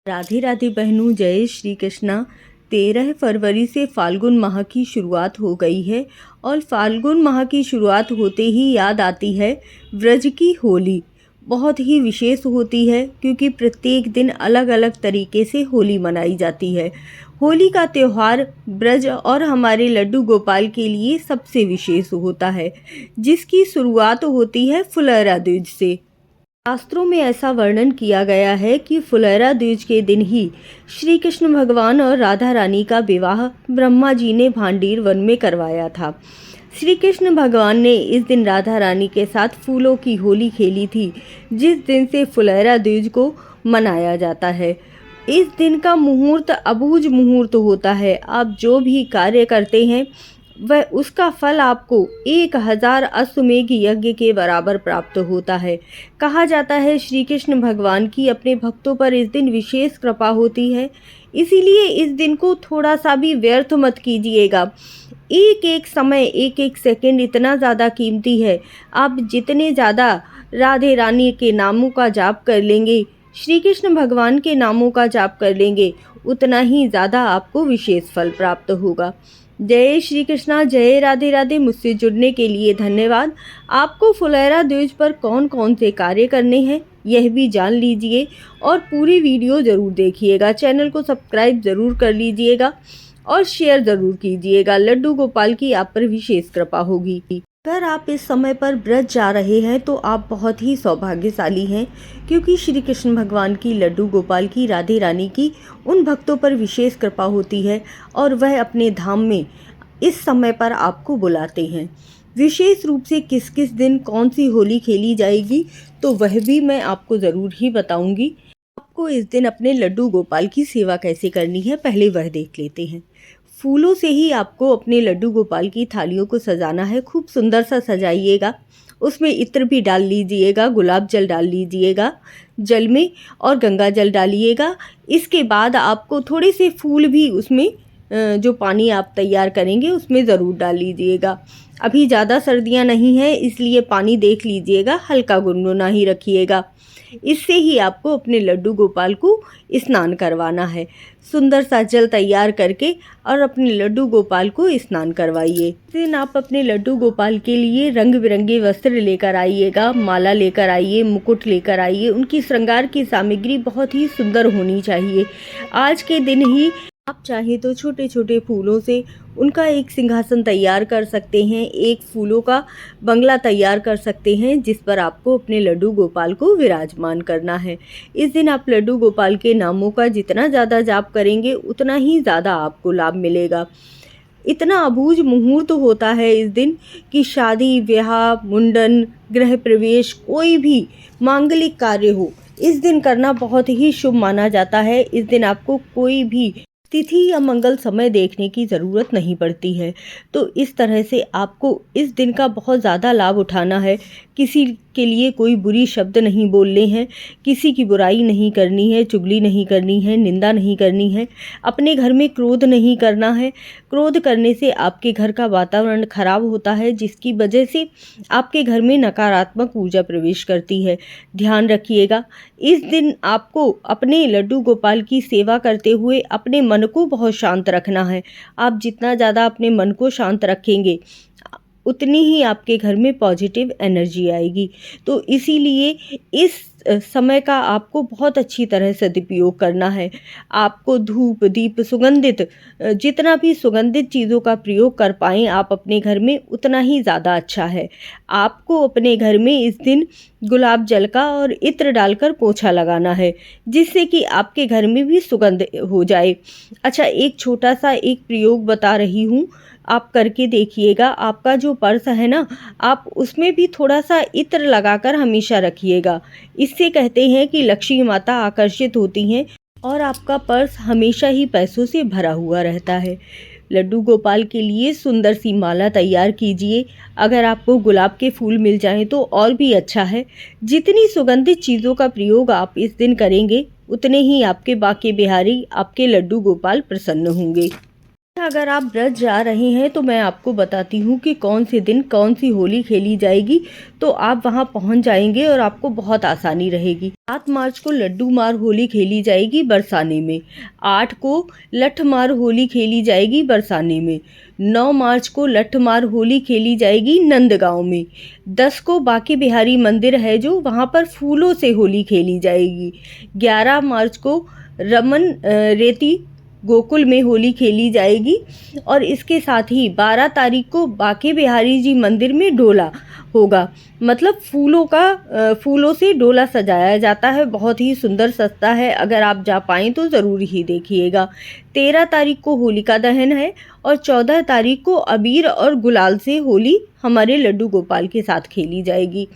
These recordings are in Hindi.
राधे राधे बहनों, जय श्री कृष्णा। 13 फरवरी से फाल्गुन माह की शुरुआत हो गई है और फाल्गुन माह की शुरुआत होते ही याद आती है ब्रज की होली। बहुत ही विशेष होती है क्योंकि प्रत्येक दिन अलग अलग तरीके से होली मनाई जाती है। होली का त्यौहार ब्रज और हमारे लड्डू गोपाल के लिए सबसे विशेष होता है, जिसकी शुरुआत होती है फुलैरा दूज से। शास्त्रों में ऐसा वर्णन किया गया है कि फुलैरा दूज के दिन ही श्री कृष्ण भगवान और राधा रानी का विवाह ब्रह्मा जी ने भांडीर वन में करवाया था। श्री कृष्ण भगवान ने इस दिन राधा रानी के साथ फूलों की होली खेली थी, जिस दिन से फुलैरा दूज को मनाया जाता है। इस दिन का मुहूर्त अबूझ मुहूर्त होता है। आप जो भी कार्य करते हैं वह उसका फल आपको 1000 अश्वमेघ यज्ञ के बराबर प्राप्त होता है। कहा जाता है श्री कृष्ण भगवान की अपने भक्तों पर इस दिन विशेष कृपा होती है, इसीलिए इस दिन को थोड़ा सा भी व्यर्थ मत कीजिएगा। एक एक समय, एक एक सेकंड इतना ज़्यादा कीमती है। आप जितने ज़्यादा राधे रानी के नामों का जाप कर लेंगे, श्री कृष्ण भगवान के नामों का जाप कर लेंगे, उतना ही ज़्यादा आपको विशेष फल प्राप्त होगा। जय श्री कृष्णा, जय राधे राधे। मुझसे जुड़ने के लिए धन्यवाद। आपको फुलैरा दूज पर कौन कौन से कार्य करने हैं यह भी जान लीजिए और पूरी वीडियो ज़रूर देखिएगा। चैनल को सब्सक्राइब ज़रूर कर लीजिएगा और शेयर ज़रूर कीजिएगा। लड्डू गोपाल की आप पर विशेष कृपा होगी। अगर आप इस समय पर ब्रज जा रहे हैं तो आप बहुत ही सौभाग्यशाली हैं, क्योंकि श्री कृष्ण भगवान की, लड्डू गोपाल की, राधे रानी की उन भक्तों पर विशेष कृपा होती है और वह अपने धाम में इस समय पर आपको बुलाते हैं। विशेष रूप से किस किस दिन कौन सी होली खेली जाएगी तो वह भी मैं आपको ज़रूर ही बताऊंगी। आपको इस दिन अपने लड्डू गोपाल की सेवा कैसे करनी है पहले वह देख लेते हैं। फूलों से ही आपको अपने लड्डू गोपाल की थालियों को सजाना है। खूब सुंदर सा सजाइएगा, उसमें इत्र भी डाल लीजिएगा, गुलाब जल डाल लीजिएगा जल में और गंगा जल डालिएगा। इसके बाद आपको थोड़े से फूल भी उसमें जो पानी आप तैयार करेंगे उसमें ज़रूर डाल लीजिएगा। अभी ज़्यादा सर्दियाँ नहीं हैं, इसलिए पानी देख लीजिएगा, हल्का गुनगुना ही रखिएगा। इससे ही आपको अपने लड्डू गोपाल को स्नान करवाना है। सुंदर सा जल तैयार करके और अपने लड्डू गोपाल को स्नान करवाइए। इस दिन आप अपने लड्डू गोपाल के लिए रंग बिरंगे वस्त्र लेकर आइएगा, माला लेकर आइए, मुकुट लेकर आइए। उनकी श्रृंगार की सामग्री बहुत ही सुंदर होनी चाहिए। आज के दिन ही आप चाहें तो छोटे छोटे फूलों से उनका एक सिंहासन तैयार कर सकते हैं, एक फूलों का बंगला तैयार कर सकते हैं, जिस पर आपको अपने लड्डू गोपाल को विराजमान करना है। इस दिन आप लड्डू गोपाल के नामों का जितना ज़्यादा जाप करेंगे उतना ही ज़्यादा आपको लाभ मिलेगा। इतना अबूझ मुहूर्त होता है इस दिन कि शादी, ब्याह, मुंडन, गृह प्रवेश, कोई भी मांगलिक कार्य हो, इस दिन करना बहुत ही शुभ माना जाता है। इस दिन आपको कोई भी तिथि या मंगल समय देखने की ज़रूरत नहीं पड़ती है। तो इस तरह से आपको इस दिन का बहुत ज़्यादा लाभ उठाना है। किसी के लिए कोई बुरी शब्द नहीं बोलने हैं, किसी की बुराई नहीं करनी है, चुगली नहीं करनी है, निंदा नहीं करनी है। अपने घर में क्रोध नहीं करना है। क्रोध करने से आपके घर का वातावरण खराब होता है, जिसकी वजह से आपके घर में नकारात्मक ऊर्जा प्रवेश करती है। ध्यान रखिएगा, इस दिन आपको अपने लड्डू गोपाल की सेवा करते हुए अपने मन को बहुत शांत रखना है। आप जितना ज़्यादा अपने मन को शांत रखेंगे उतनी ही आपके घर में पॉजिटिव एनर्जी आएगी। तो इसीलिए इस समय का आपको बहुत अच्छी तरह सदुपयोग करना है। आपको धूप, दीप, सुगंधित, जितना भी सुगंधित चीज़ों का प्रयोग कर पाएँ आप अपने घर में उतना ही ज़्यादा अच्छा है। आपको अपने घर में इस दिन गुलाब जल का और इत्र डालकर पोछा लगाना है, जिससे कि आपके घर में भी सुगंध हो जाए। अच्छा, एक छोटा सा एक प्रयोग बता रही हूँ, आप करके देखिएगा। आपका जो पर्स है ना, आप उसमें भी थोड़ा सा इत्र लगाकर हमेशा रखिएगा। इससे कहते हैं कि लक्ष्मी माता आकर्षित होती हैं और आपका पर्स हमेशा ही पैसों से भरा हुआ रहता है। लड्डू गोपाल के लिए सुंदर सी माला तैयार कीजिए। अगर आपको गुलाब के फूल मिल जाएं तो और भी अच्छा है। जितनी सुगंधित चीज़ों का प्रयोग आप इस दिन करेंगे उतने ही आपके बाके बिहारी, आपके लड्डू गोपाल प्रसन्न होंगे। अगर आप ब्रज जा रहे हैं तो मैं आपको बताती हूँ कि कौन से दिन कौन सी होली खेली जाएगी, तो आप वहाँ पहुँच जाएंगे और आपको बहुत आसानी रहेगी। 7 मार्च को लड्डू मार होली खेली जाएगी बरसाने में, 8 को लठ मार होली खेली जाएगी बरसाने में, 9 मार्च को लठ मार होली खेली जाएगी नंदगांव में, 10 को बांके बिहारी मंदिर है जो वहाँ पर फूलों से होली खेली जाएगी, 11 मार्च को रमन रेती गोकुल में होली खेली जाएगी और इसके साथ ही 12 तारीख को बांके बिहारी जी मंदिर में डोला होगा। मतलब फूलों से डोला सजाया जाता है, बहुत ही सुंदर सजता है। अगर आप जा पाएँ तो ज़रूर ही देखिएगा। 13 तारीख को होलिका दहन है और 14 तारीख को अबीर और गुलाल से होली हमारे लड्डू गोपाल के साथ खेली जाएगी।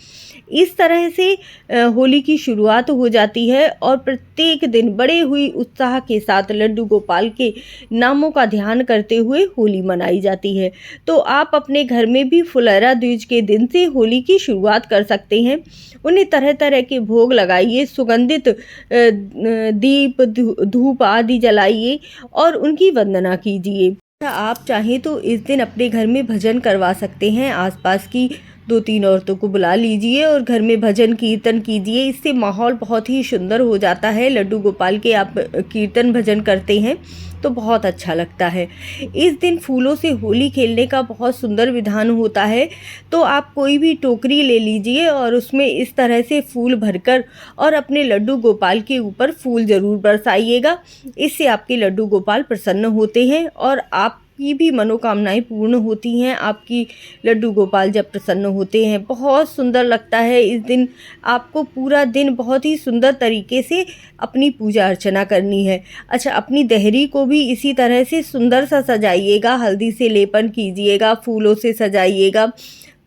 इस तरह से होली की शुरुआत हो जाती है और प्रत्येक दिन बड़े हुई उत्साह के साथ लड्डू गोपाल के नामों का ध्यान करते हुए होली मनाई जाती है। तो आप अपने घर में भी फुलैरा दूज के दिन से होली की शुरुआत कर सकते हैं। उन्हें तरह तरह के भोग लगाइए, सुगंधित दीप धूप आदि जलाइए और उनकी वंदना कीजिए। आप चाहें तो इस दिन अपने घर में भजन करवा सकते हैं। आसपास की 2-3 औरतों को बुला लीजिए और घर में भजन कीर्तन कीजिए। इससे माहौल बहुत ही सुंदर हो जाता है। लड्डू गोपाल के आप कीर्तन भजन करते हैं तो बहुत अच्छा लगता है। इस दिन फूलों से होली खेलने का बहुत सुंदर विधान होता है। तो आप कोई भी टोकरी ले लीजिए और उसमें इस तरह से फूल भरकर और अपने लड्डू गोपाल के ऊपर फूल ज़रूर बरसाइएगा। इससे आपके लड्डू गोपाल प्रसन्न होते हैं और आपकी भी मनोकामनाएं पूर्ण होती हैं। आपकी लड्डू गोपाल जब प्रसन्न होते हैं बहुत सुंदर लगता है। इस दिन आपको पूरा दिन बहुत ही सुंदर तरीके से अपनी पूजा अर्चना करनी है। अच्छा, अपनी देहरी को भी इसी तरह से सुंदर सा सजाइएगा, हल्दी से लेपन कीजिएगा, फूलों से सजाइएगा,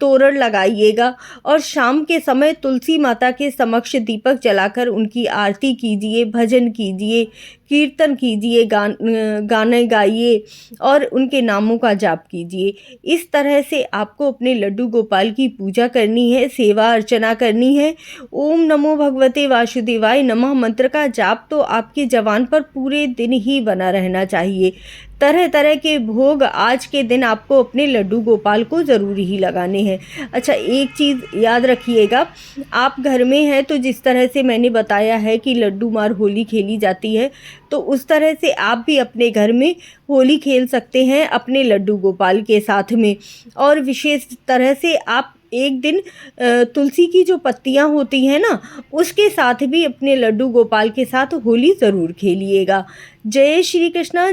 तोरण लगाइएगा और शाम के समय तुलसी माता के समक्ष दीपक जलाकर उनकी आरती कीजिए, भजन कीजिए, कीर्तन कीजिए, गाने गाइए और उनके नामों का जाप कीजिए। इस तरह से आपको अपने लड्डू गोपाल की पूजा करनी है, सेवा अर्चना करनी है। ओम नमो भगवते वासुदेवाय नमः मंत्र का जाप तो आपके जबान पर पूरे दिन ही बना रहना चाहिए। तरह तरह के भोग आज के दिन आपको अपने लड्डू गोपाल को ज़रूर ही लगाने हैं। अच्छा, एक चीज़ याद रखिएगा, आप घर में हैं तो जिस तरह से मैंने बताया है कि लड्डू मार होली खेली जाती है, तो उस तरह से आप भी अपने घर में होली खेल सकते हैं अपने लड्डू गोपाल के साथ में। और विशेष तरह से आप एक दिन तुलसी की जो पत्तियां होती हैं ना, उसके साथ भी अपने लड्डू गोपाल के साथ होली ज़रूर खेलिएगा। जय श्री कृष्णा।